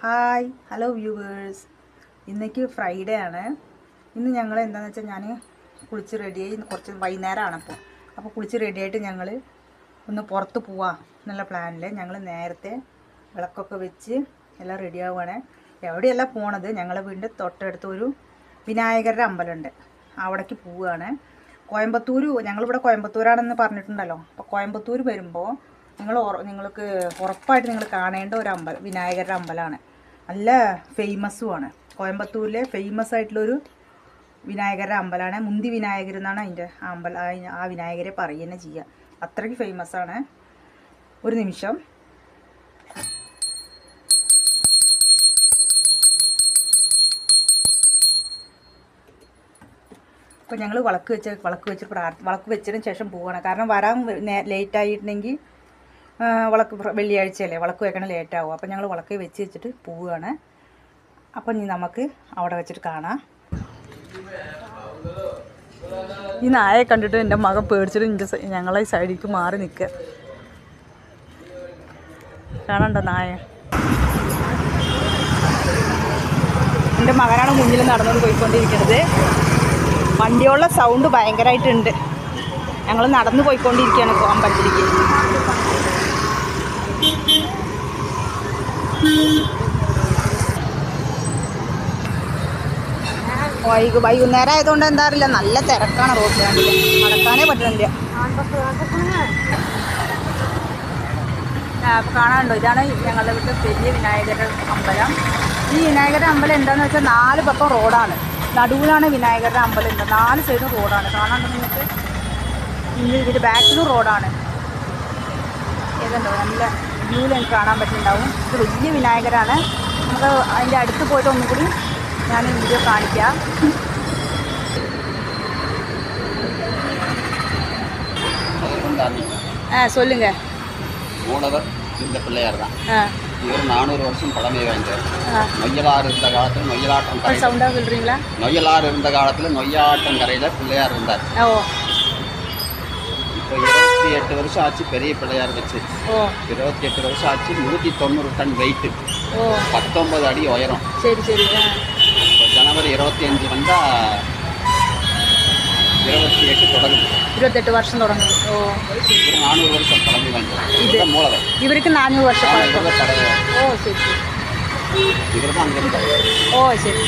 Hi hello viewers, ഇന്നേക്ക് Friday ആണ്. ഇന്ന് ഞങ്ങൾ എന്താണെന്ന് വെച്ചാൽ ഞാൻ കുളിച്ച് റെഡിയായി, കുറച്ച് വൈകുന്നേരമാണ്. അപ്പോൾ കുളിച്ച് റെഡിയായിട്ട് ഞങ്ങൾ ഒന്ന് പുറത്ത് പോവാം എന്നുള്ള പ്ലാനിൽ ഞങ്ങൾ നേരത്തെ വിളക്കൊക്കെ വെച്ച് എല്ലാം റെഡിയാവുകയാണ്. എവിടെയല്ല പോണത്, ഞങ്ങളെ വീടിൻ്റെ തൊട്ടടുത്ത് ഒരു വിനായകരുടെ അമ്പലമുണ്ട്, അവിടേക്ക് പോവുകയാണ്. കോയമ്പത്തൂർ, ഞങ്ങളിവിടെ കോയമ്പത്തൂരാണെന്ന് പറഞ്ഞിട്ടുണ്ടല്ലോ. അപ്പോൾ കോയമ്പത്തൂർ വരുമ്പോൾ നിങ്ങൾക്ക് ഉറപ്പായിട്ട് നിങ്ങൾ കാണേണ്ട ഒരു വിനായകരുടെ അമ്പലമാണ്. നല്ല ഫേമസുമാണ്. കോയമ്പത്തൂരിലെ ഫേമസ് ആയിട്ടുള്ളൊരു വിനായകരുടെ അമ്പലമാണ്. മുന്തി വിനായകർ എന്നാണ് അതിൻ്റെ ആ വിനായകരെ പറയുക ചെയ്യുക. അത്രയ്ക്ക് ഫേമസാണ്. ഒരു നിമിഷം. അപ്പോൾ ഞങ്ങൾ വിളക്ക് വെച്ചതിന് ശേഷം പോവുകയാണ്. കാരണം വരാൻ ലേറ്റായിട്ടുണ്ടെങ്കിൽ വെള്ളിയാഴ്ചയല്ലേ, വിളക്ക് വെക്കണം, ലേറ്റാവും. അപ്പോൾ ഞങ്ങൾ വിളക്ക് വെച്ചിട്ട് പോവുകയാണ്. അപ്പം ഇനി നമുക്ക് അവിടെ വെച്ചിട്ട് കാണാം. ഈ നായയെ കണ്ടിട്ട് എൻ്റെ മകൻ പേടിച്ചിട്ട് ഞങ്ങളെ സൈഡിലേക്ക് മാറി നിൽക്കുക. കാണണ്ട നായ. എൻ്റെ മകനാണ് മുന്നിൽ നടന്നുകൊണ്ട് പോയിക്കൊണ്ടിരിക്കുന്നത്. വണ്ടിയുള്ള സൗണ്ട് ഭയങ്കരമായിട്ടുണ്ട്. ഞങ്ങൾ നടന്നു പോയിക്കൊണ്ടിരിക്കുകയാണ് അമ്പലത്തിലേക്ക്. വൈകുന്നേരം ആയതുകൊണ്ട് എന്താ അറിയില്ല, നല്ല തിരക്കാണ് റോഡിൽ. നടക്കാനേ പറ്റുന്നില്ല. അപ്പോൾ കാണാനുണ്ടോ, ഇതാണ് ഞങ്ങളുടെ വീട്ടിൽ വലിയ വിനായകരുടെ അമ്പലം. ഈ വിനായകരുടെ അമ്പലം എന്താണെന്ന് വെച്ചാൽ 4 പക്കം റോഡാണ്. നടുവിലാണ് വിനായകരുടെ അമ്പലം ഉണ്ട്. 4 സൈഡും റോഡാണ്. കാണാനുണ്ടോ നിങ്ങൾക്ക്? ഇതിൻ്റെ ബാക്കിലും റോഡാണ്. ഏതുണ്ടോ, നല്ല വ്യൂവിൽ എനിക്ക് കാണാൻ പറ്റുന്നുണ്ടാവും. ഇത് വലിയ വിനായകരാണ്. നമുക്ക് അതിൻ്റെ അടുത്ത് പോയിട്ട് ഒന്നും കൂടി ഞാൻ വീഡിയോ കാണിക്കാം. சொல்லுங்க. மூலவர் இந்த பிள்ளையார் தான். இவர் 400 வருஷம் பழமை வாய்ந்தவர். நொய்யலாறு இருந்த காலத்தில் நொய்யலாட்டம் கரை. சவுண்டா சொல்றீங்களா? நொய்யலாறு இருந்த காலத்தில் நொய்யாட்டம் கரையில் பிள்ளையார் இருந்தார். இப்போ 28 வருஷம் ஆச்சு பெரிய பிள்ளையார் வச்சு. 28 வருஷம் ஆச்சு. 190 டன் வெயிட். 19 அடி உயரம். சரி சரி. இப்போ ஜனவரி 25 வந்தால் 28 தொடங்குது. 28 வருஷம் தொடங்குது. 400 வருஷம் பழமை வாய்ந்தவர். இது மூலவர். இவருக்கு 400 வருஷம் பழக்கம். சரி சரி. இவர் தான் அங்கே இருந்தார். ശരി.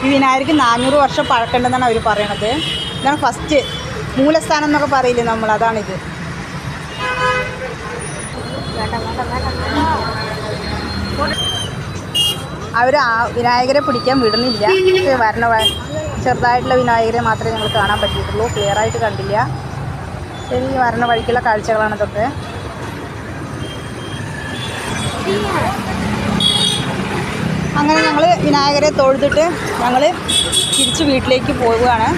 ഈ വിനായകർക്ക് 400 വർഷം പഴക്കമുണ്ടെന്നാണ് അവർ പറയണത്. ഇതാണ് ഫസ്റ്റ് മൂലസ്ഥാനം എന്നൊക്കെ പറയില്ലേ നമ്മൾ, അതാണിത്. അവർ ആ വിനായകരെ പിടിക്കാൻ വിടുന്നില്ല. ചെറുതായിട്ടുള്ള വിനായകരെ മാത്രമേ ഞങ്ങൾ കാണാൻ പറ്റിയിട്ടുള്ളൂ. ക്ലിയറായിട്ട് കണ്ടില്ല. ശരി, വരണ വഴിക്കുള്ള കാഴ്ചകളാണ് ഇതൊക്കെ. അങ്ങനെ ഞങ്ങൾ വിനായകരെ തൊഴുതിട്ട് ഞങ്ങൾ തിരിച്ച് വീട്ടിലേക്ക് പോവുകയാണ്.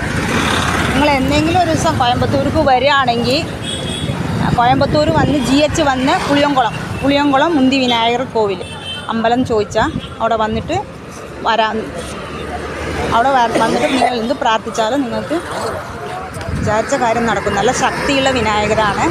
നിങ്ങൾ എന്തെങ്കിലും ഒരു ദിവസം കോയമ്പത്തൂർക്ക് വരികയാണെങ്കിൽ കോയമ്പത്തൂർ വന്ന് GH വന്ന് പുളിയംകുളം മുന്തി വിനായകർ കോവിൽ അമ്പലം ചോദിച്ചാൽ അവിടെ വന്നിട്ട് അവിടെ വന്നിട്ട് നിങ്ങൾ എന്ത് പ്രാർത്ഥിച്ചാലും നിങ്ങൾക്ക് വിചാരിച്ച കാര്യം നടക്കും. നല്ല ശക്തിയുള്ള വിനായകരാണ്.